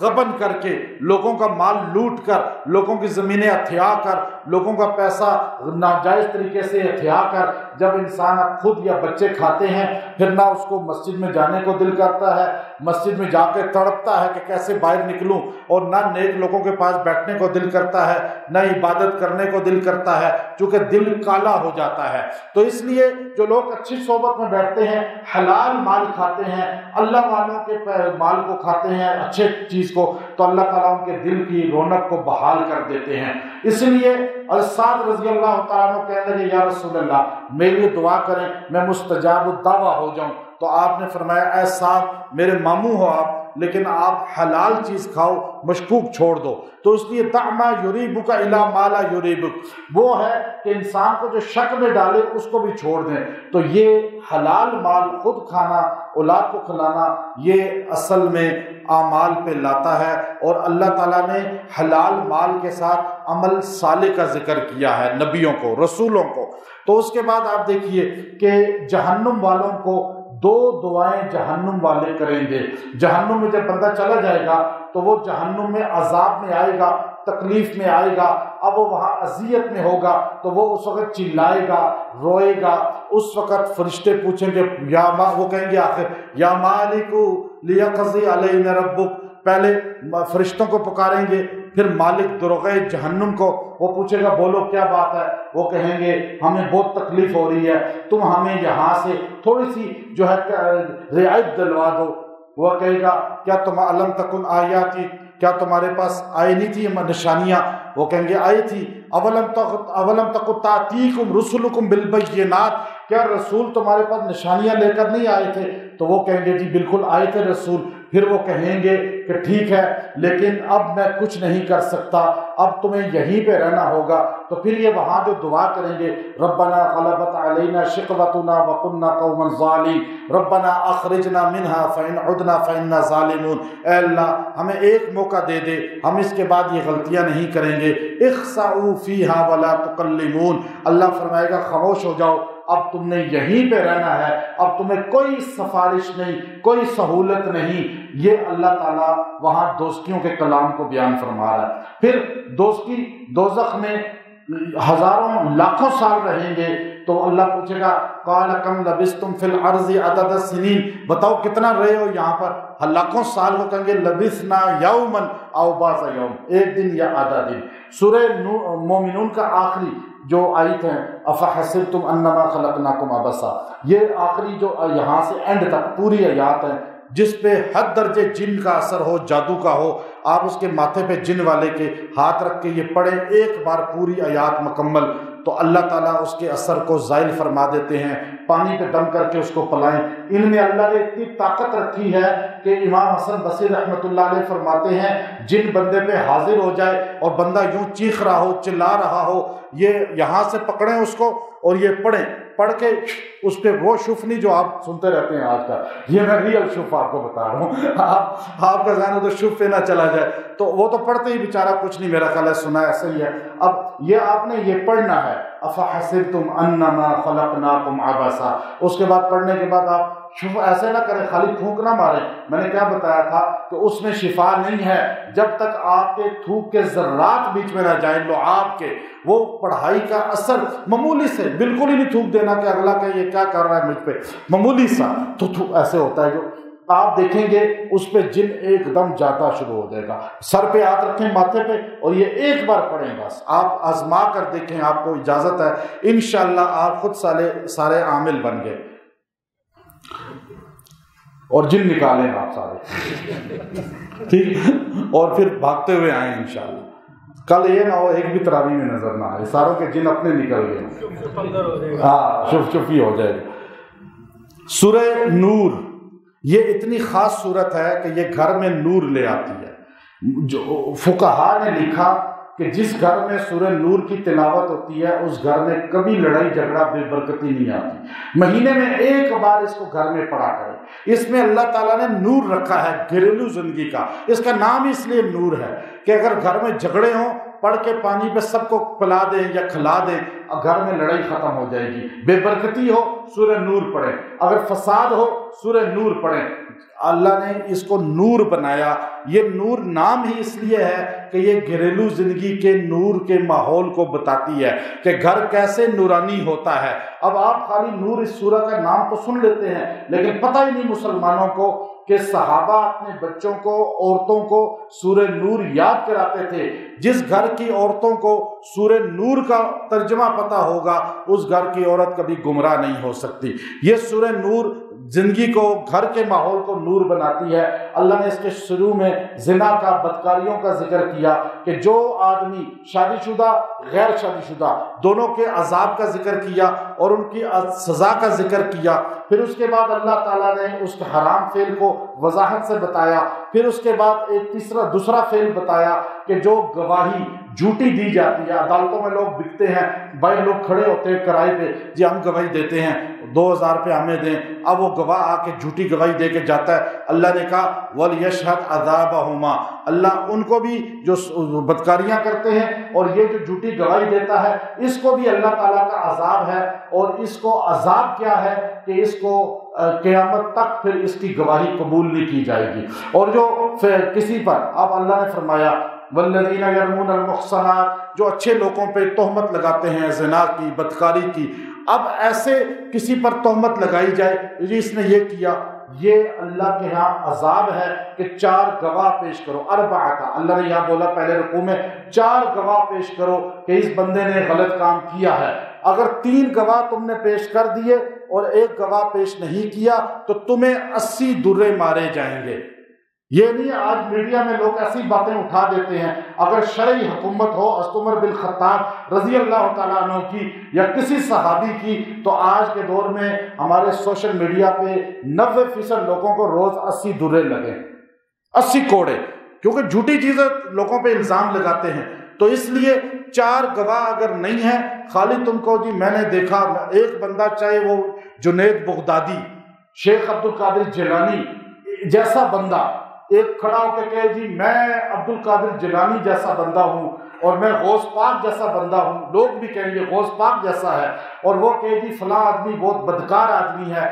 غبن کر کے، لوگوں کا مال لوٹ کر، لوگوں کی زمینیں ہتھیا کر، لوگوں کا پیسہ ناجائز طریقے سے ہتھیا کر جب انسان خود یا بچے کھاتے ہیں، پھر نہ اس کو مسجد میں جانے کو دل کرتا ہے، مسجد میں جا کے تڑپتا ہے کہ کیسے باہر نکلوں، اور نہ نیک لوگوں کے پاس بیٹھنے کو دل کرتا ہے، نہ عبادت کرنے کو دل کرتا ہے، چونکہ دل کالا ہو جاتا ہے۔ تو اس لیے جو لوگ اچھی صحبت میں بیٹھتے ہیں، حلال مال کھاتے ہیں، اللہ والوں کے مال کو کھاتے ہیں، اچھے چیز کو، تو اللہ تعالیٰ ان کے دل کی رونق کو بحال کر دیتے ہیں۔ اس لیے سعد رضی اللہ تعالیٰ عنہ کہنے لگے یا رسول اللہ میرے لیے دعا کریں میں مستجاب الدعویٰ ہو جاؤں۔ تو آپ نے فرمایا اے سعد میرے ماموں ہو آپ، لیکن آپ حلال چیز کھاؤ، مشکوک چھوڑ دو۔ تو اس لیے دع ما یریبک الی ما لا یریبک، وہ ہے کہ انسان کو جو شک میں ڈالے اس کو بھی چھوڑ دیں۔ تو یہ حلال مال خود کھانا، اولاد کو کھلانا، یہ اصل میں اعمال پہ لاتا ہے، اور اللہ تعالیٰ نے حلال مال کے ساتھ عمل صالح کا ذکر کیا ہے نبیوں کو، رسولوں کو۔ تو اس کے بعد آپ دیکھیے کہ جہنم والوں کو دو دعائیں جہنم والے کریں گے۔ جہنم میں جب بندہ چلا جائے گا تو وہ جہنم میں عذاب میں آئے گا، تکلیف میں آئے گا، اب وہ وہاں اذیت میں ہوگا تو وہ اس وقت چلائے گا، روئے گا۔ اس وقت فرشتے پوچھیں گے وہ کہیں گے آخر یا مالک لیقضی علینا ربک، پہلے فرشتوں کو پکاریں گے، پھر مالک دروغے جہنم کو، وہ پوچھے گا بولو کیا بات ہے، وہ کہیں گے ہمیں بہت تکلیف ہو رہی ہے، تم ہمیں یہاں سے تھوڑی سی جو ہے رعایت دلوا دو۔ وہ کہے گا کیا تم علم تکن آیاتی، کیا تمہارے پاس آئی نہیں تھی نشانیاں؟ وہ کہیں گے آئی تھی۔ اولم تکن تاتیکم رسلکم بالبینات، کیا رسول تمہارے پاس نشانیاں لے کر نہیں آئے تھے؟ تو وہ کہیں گے جی بالکل آئے تھے رسول۔ پھر وہ کہیں گے کہ ٹھیک ہے لیکن اب میں کچھ نہیں کر سکتا، اب تمہیں یہیں پہ رہنا ہوگا۔ تو پھر یہ وہاں جو دعا کریں گے ربنا غلبت علینا شقوتنا وکنا قوما ظالمین ربنا اخرجنا منها فإن عدنا فإنا ظالمون، اے اللہ ہمیں ایک موقع دے دے، ہم اس کے بعد یہ غلطیاں نہیں کریں گے۔ اخسئوا فیہا ولا تکلمون، اللہ فرمائے گا خاموش ہو جاؤ، اب تم نے یہیں پہ رہنا ہے، اب تمہیں کوئی سفارش نہیں، کوئی سہولت نہیں۔ یہ اللہ تعالیٰ وہاں دوزخیوں کے کلام کو بیان فرما رہا ہے۔ پھر دوزخی دوزخ میں ہزاروں لاکھوں سال رہیں گے، تو اللہ پوچھے گا قال کم لبثتم فی الارض عدد السنین، بتاؤ کتنا رہے ہو یہاں پر؟ لاکھوں سال، وہ کہیں گے لبثنا یوما او بعض یوم، ایک دن یا آدھا دن۔ سورہ مومنون کا آخری جو آیت ہے افحسبتم انما خلقناکم عبثا، یہ آخری جو یہاں سے اینڈ تک پوری آیات ہے جس پہ حد درجے جن کا اثر ہو، جادو کا ہو، آپ اس کے ماتھے پہ جن والے کے ہاتھ رکھ کے یہ پڑھیں ایک بار پوری آیات مکمل، تو اللہ تعالیٰ اس کے اثر کو زائل فرما دیتے ہیں، پانی پہ دم کر کے اس کو پلائیں۔ ان میں اللہ نے اتنی طاقت رکھی ہے کہ امام حسن بصری رحمۃ اللہ علیہ فرماتے ہیں جن بندے پہ حاضر ہو جائے اور بندہ یوں چیخ رہا ہو، چلا رہا ہو، یہ یہاں سے پکڑیں اس کو اور یہ پڑھیں، پڑھ کے اس پہ وہ شفنی جو آپ سنتے رہتے ہیں آج کا، یہ میں ریئل شف آپ کو بتا رہا ہوں، آپ کا ذہن تو شف پہ نہ چلا جائے، تو وہ تو پڑھتے ہی بیچارہ کچھ نہیں، میرا خیال ہے سنا ایسا ہی ہے۔ اب یہ آپ نے یہ پڑھنا ہے افحسبتم انما خلقناکم عبثا، اس کے بعد پڑھنے کے بعد آپ ایسے نہ کریں، خالی تھوک نہ ماریں۔ میں نے کیا بتایا تھا کہ اس میں شفا نہیں ہے جب تک آپ کے تھوک کے ذرات بیچ میں نہ جائیں، لعاب کے، وہ پڑھائی کا اثر معمولی سے، بالکل ہی نہیں تھوک دینا کہ اگلا کہ یہ کیا کر رہا ہے مجھ پہ، معمولی سا تو ایسے ہوتا ہے جو آپ دیکھیں گے اس پہ جن ایک دم جاتا شروع ہو جائے گا۔ سر پہ ہاتھ رکھیں ماتھے پہ اور یہ ایک بار پڑھیں، بس آپ آزما کر دیکھیں، آپ کو اجازت ہے، انشاءاللہ آپ خود سارے عامل بن گئے اور جن نکالیں آپ سارے، ٹھیک، اور پھر بھاگتے ہوئے آئیں انشاءاللہ۔ کل یہ نہ ہو ایک بھی تراویح میں نظر نہ آئے، ساروں کے جن اپنے نکل گئے، ہاں شف شفی ہو جائے گا۔ سورہ نور یہ اتنی خاص صورت ہے کہ یہ گھر میں نور لے آتی ہے۔ جو فقہا نے لکھا کہ جس گھر میں سورہ نور کی تلاوت ہوتی ہے اس گھر میں کبھی لڑائی جھگڑا بے برکتی نہیں آتی، مہینے میں ایک بار اس کو گھر میں پڑھا کرے۔ اس میں اللہ تعالیٰ نے نور رکھا ہے گھریلو زندگی کا، اس کا نام اس لیے نور ہے کہ اگر گھر میں جھگڑے ہوں پڑھ کے پانی پہ سب کو پلا دیں یا کھلا دیں، گھر میں لڑائی ختم ہو جائے گی۔ بے برکتی ہو سورہ نور پڑھیں، اگر فساد ہو سورہ نور پڑھیں۔ اللہ نے اس کو نور بنایا، یہ نور نام ہی اس لیے ہے کہ یہ گھریلو زندگی کے نور کے ماحول کو بتاتی ہے کہ گھر کیسے نورانی ہوتا ہے۔ اب آپ خالی نور اس سورہ کا نام تو سن لیتے ہیں، لیکن پتہ ہی نہیں مسلمانوں کو کہ صحابہ اپنے بچوں کو، عورتوں کو سورہ نور یاد کراتے تھے۔ جس گھر کی عورتوں کو سورہ نور کا ترجمہ پتہ ہوگا، اس گھر کی عورت کبھی گمراہ نہیں ہو سکتی۔ یہ سورہ نور زندگی کو، گھر کے ماحول کو نور بناتی ہے۔ اللہ نے اس کے شروع میں زنا کا، بدکاریوں کا ذکر کیا کہ جو آدمی شادی شدہ، غیر شادی شدہ دونوں کے عذاب کا ذکر کیا اور ان کی سزا کا ذکر کیا۔ پھر اس کے بعد اللہ تعالیٰ نے اس کے حرام فعل کو وضاحت سے بتایا۔ پھر اس کے بعد ایک دوسرا فعل بتایا کہ جو گواہی جھوٹی دی جاتی ہے، عدالتوں میں لوگ بکتے ہیں، بھائی لوگ کھڑے ہوتے ہیں کرائے پہ، جی ہم گواہی دیتے ہیں 2000 روپے ہمیں دیں، اب وہ گواہ آ کے جھوٹی گواہی دے کے جاتا ہے۔ اللہ نے کہا وَلْيَشْهَدْ عَذَابَهُمَا، اللہ ان کو بھی جو بدکاریاں کرتے ہیں اور یہ جو جھوٹی گواہی دیتا ہے، اس کو بھی اللہ تعالیٰ کا عذاب ہے۔ اور اس کو عذاب کیا ہے کہ اس کو قیامت تک پھر اس کی گواہی قبول نہیں کی جائے گی۔ اور جو کسی پر، اب اللہ نے فرمایا والذین یرمون المحصنات، جو اچھے لوگوں پہ تہمت لگاتے ہیں زنا کی، بدکاری کی، اب ایسے کسی پر تہمت لگائی جائے جی اس نے یہ کیا، یہ اللہ کے ہاں عذاب ہے کہ 4 گواہ پیش کرو۔ اربعہ، اللہ نے یہاں بولا پہلے رکوع میں 4 گواہ پیش کرو کہ اس بندے نے غلط کام کیا ہے۔ اگر 3 گواہ تم نے پیش کر دیے اور 1 گواہ پیش نہیں کیا تو تمہیں 80 درے مارے جائیں گے۔ یہ نہیں آج میڈیا میں لوگ ایسی باتیں اٹھا دیتے ہیں، اگر شرعی حکومت ہو حضرت عمر بن خطاب رضی اللہ تعالیٰ عنہ کی یا کسی صحابی کی، تو آج کے دور میں ہمارے سوشل میڈیا پہ 90% لوگوں کو روز 80 درے لگے، 80 کوڑے، کیونکہ جھوٹی چیزیں لوگوں پہ الزام لگاتے ہیں۔ تو اس لیے 4 گواہ اگر نہیں ہیں، خالی تم کو جی میں نے دیکھا، ایک بندہ چاہے وہ جنید بغدادی، شیخ عبد القادر جیلانی جیسا بندہ ایک کھڑا ہو کے کہے جی میں عبد القادر جیلانی جیسا بندہ ہوں اور میں غوث پاک جیسا بندہ ہوں، لوگ بھی کہیں گے غوث پاک جیسا ہے، اور وہ کہے جی فلاں آدمی بہت بدکار آدمی ہے،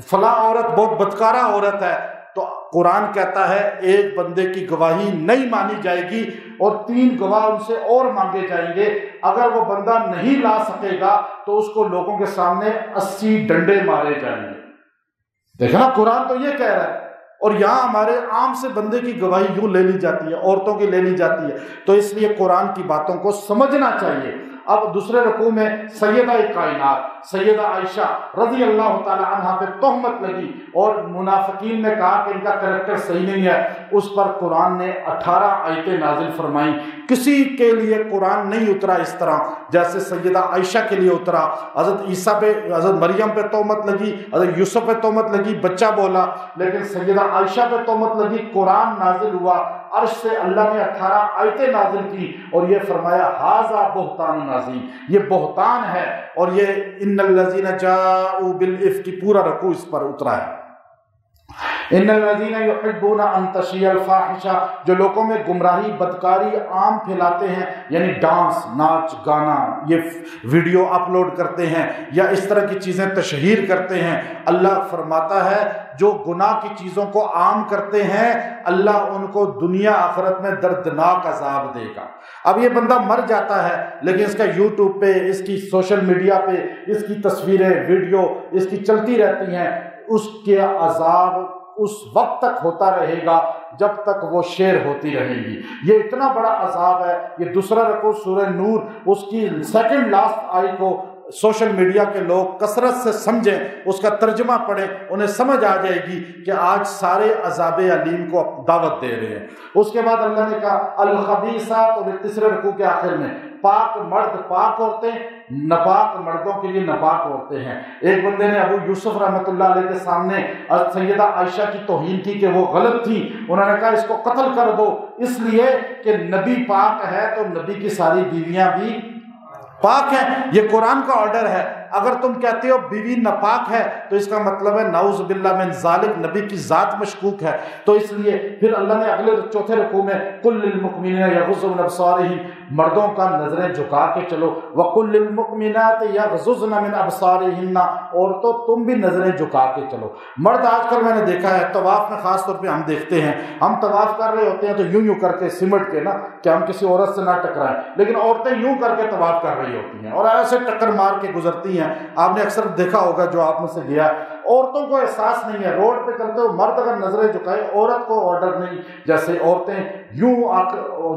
فلاں عورت بہت بدکارہ عورت ہے، تو قرآن کہتا ہے ایک بندے کی گواہی نہیں مانی جائے گی اور 3 گواہ ان سے اور مانگے جائیں گے۔ اگر وہ بندہ نہیں لا سکے گا تو اس کو لوگوں کے سامنے 80 ڈنڈے مارے جائیں گے۔ دیکھا نا، قرآن تو یہ کہہ رہا ہے، اور یہاں ہمارے عام سے بندے کی گواہی یوں لے لی جاتی ہے، عورتوں کی لے لی جاتی ہے۔ تو اس لیے قرآن کی باتوں کو سمجھنا چاہیے۔ اب دوسرے رکوع میں سیدہ کائنات سیدہ عائشہ رضی اللہ تعالی عنہا پہ تہمت لگی اور منافقین نے کہا کہ ان کا کریکٹر صحیح نہیں ہے، اس پر قرآن نے 18 آیتیں نازل فرمائیں۔ کسی کے لیے قرآن نہیں اترا اس طرح جیسے سیدہ عائشہ کے لیے اترا۔ حضرت عیسیٰ پہ، حضرت مریم پہ تہمت لگی، حضرت یوسف پہ تہمت لگی، بچہ بولا، لیکن سیدہ عائشہ پہ تہمت لگی، قرآن نازل ہوا، عرش سے اللہ نے 18 آیتیں نازل کی اور یہ فرمایا ھذا بہتان عظیم، یہ بہتان ہے۔ اور یہ ان الذین جاءوا بالافک، پورا رکوع اس پر اترا ہے۔ ان الذین یحبون ان تشیع الفاحشہ، جو لوگوں میں گمراہی، بدکاری عام پھیلاتے ہیں، یعنی ڈانس، ناچ گانا، یہ ویڈیو اپلوڈ کرتے ہیں یا اس طرح کی چیزیں تشہیر کرتے ہیں، اللہ فرماتا ہے جو گناہ کی چیزوں کو عام کرتے ہیں اللہ ان کو دنیا آخرت میں دردناک عذاب دے گا۔ اب یہ بندہ مر جاتا ہے لیکن اس کا یوٹیوب پہ، اس کی سوشل میڈیا پہ اس کی تصویریں، ویڈیو اس کی چلتی رہتی ہیں، اس کے عذاب اس وقت تک ہوتا رہے گا جب تک وہ شیئر ہوتی رہے گی۔ یہ اتنا بڑا عذاب ہے۔ یہ دوسرا رکوع سورہ نور، اس کی سیکنڈ لاسٹ آیت کو سوشل میڈیا کے لوگ کثرت سے سمجھیں، اس کا ترجمہ پڑھیں، انہیں سمجھ آ جائے گی کہ آج سارے عذاب علیم کو دعوت دے رہے ہیں۔ اس کے بعد اللہ نے کہا الخبیثات، اور تیسرے رکوع کے آخر میں پاک مرد پاک عورتیں، ناپاک مردوں کے لیے ناپاک عورتیں ہیں۔ ایک بندے نے ابو یوسف رحمۃ اللہ علیہ کے سامنے سیدہ عائشہ کی توہین کی کہ وہ غلط تھی، انہوں نے کہا اس کو قتل کر دو، اس لیے کہ نبی پاک ہے تو نبی کی ساری بیویاں بھی پاک ہیں، یہ قرآن کا آرڈر ہے۔ اگر تم کہتے ہو بیوی ناپاک ہے تو اس کا مطلب ہے نعوذ باللہ من ذالک نبی کی ذات مشکوک ہے. تو اس لیے پھر اللہ نے اگلے چوتھے رکوع میں قل للمؤمنین یغضوا من ابصارہم، مردوں کا نظریں جھکا کے چلو، وقل للمؤمنات یغضضن من ابصارہن، عورتوں تم بھی نظریں جھکا کے چلو. مرد آج کل میں نے دیکھا ہے طواف میں خاص طور پہ ہم دیکھتے ہیں، ہم طواف کر رہے ہوتے ہیں تو یوں کر کے سمٹ کے نا کہ ہم کسی عورت سے نہ ٹکرائیں، لیکن عورتیں یوں کر کے طواف کر رہی ہوتی ہیں اور ایسے ٹکر مار کے گزرتی ہیں. آپ نے اکثر دیکھا ہوگا جو آپ میں سے گیا، عورتوں کو احساس نہیں ہے. روڈ پہ چلتے ہو مرد اگر نظریں جھکائے، عورت کو آرڈر نہیں. جیسے عورتیں یوں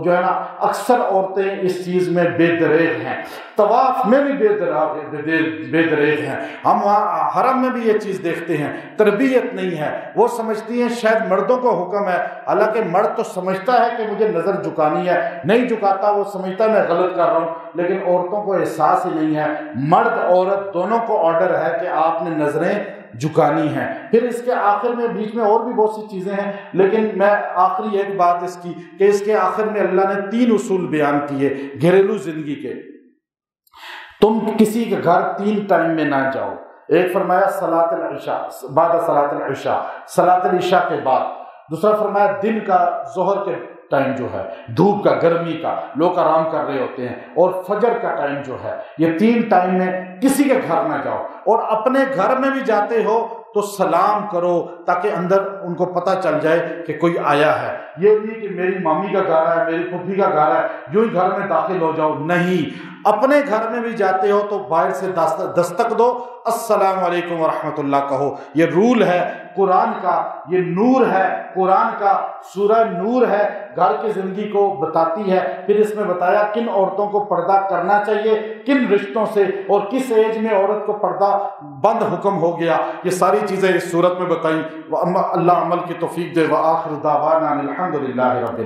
جو ہے نا، اکثر عورتیں اس چیز میں بے دریغ ہیں، طواف میں بھی بے دریغ ہیں. ہم وہاں حرم میں بھی یہ چیز دیکھتے ہیں، تربیت نہیں ہے. وہ سمجھتی ہیں شاید مردوں کو حکم ہے، حالانکہ مرد تو سمجھتا ہے کہ مجھے نظر جھکانی ہے، نہیں جھکاتا، وہ سمجھتا ہے میں غلط کر رہا ہوں. لیکن عورتوں کو احساس ہی نہیں ہے. مرد عورت دونوں کو آرڈر ہے کہ آپ نے نظریں جھکانی ہیں. پھر اس کے آخر میں بیچ میں اور بھی بہت سی چیزیں ہیں، لیکن میں آخری ایک بات اس کی کہ اس کے آخر میں اللہ نے 3 اصول بیان کیے گھریلو زندگی کے. تم کسی کے گھر 3 ٹائم میں نہ جاؤ. ایک فرمایا صلاۃ العشاء، بعد صلاۃ العشاء، صلاۃ العشاء کے بعد. دوسرا فرمایا دن کا، ظہر کے ٹائم جو ہے، دھوپ کا، گرمی کا، لوگ آرام کر رہے ہوتے ہیں، اور فجر کا ٹائم جو ہے. یہ 3 ٹائم میں کسی کے گھر نہ جاؤ. اور اپنے گھر میں بھی جاتے ہو تو سلام کرو تاکہ اندر ان کو پتہ چل جائے کہ کوئی آیا ہے. یہ نہیں کہ میری مامی کا گھر ہے، میری پھوپھی کا گھر ہے، یوں ہی گھر میں داخل ہو جاؤ. نہیں، اپنے گھر میں بھی جاتے ہو تو باہر سے دستک دو، السلام علیکم ورحمۃ اللہ کہو. یہ رول ہے قرآن کا، یہ نور ہے قرآن کا. سورہ نور ہے، گھر کی زندگی کو بتاتی ہے. پھر اس میں بتایا کن عورتوں کو پردہ کرنا چاہیے، کن رشتوں سے، اور کس ایج میں عورت کو پردہ بند حکم ہو گیا. یہ ساری چیزیں اس صورت میں بتائیں. اللہ عمل کی توفیق دے. وآخر دعوانا الحمد للہ رب العالمین.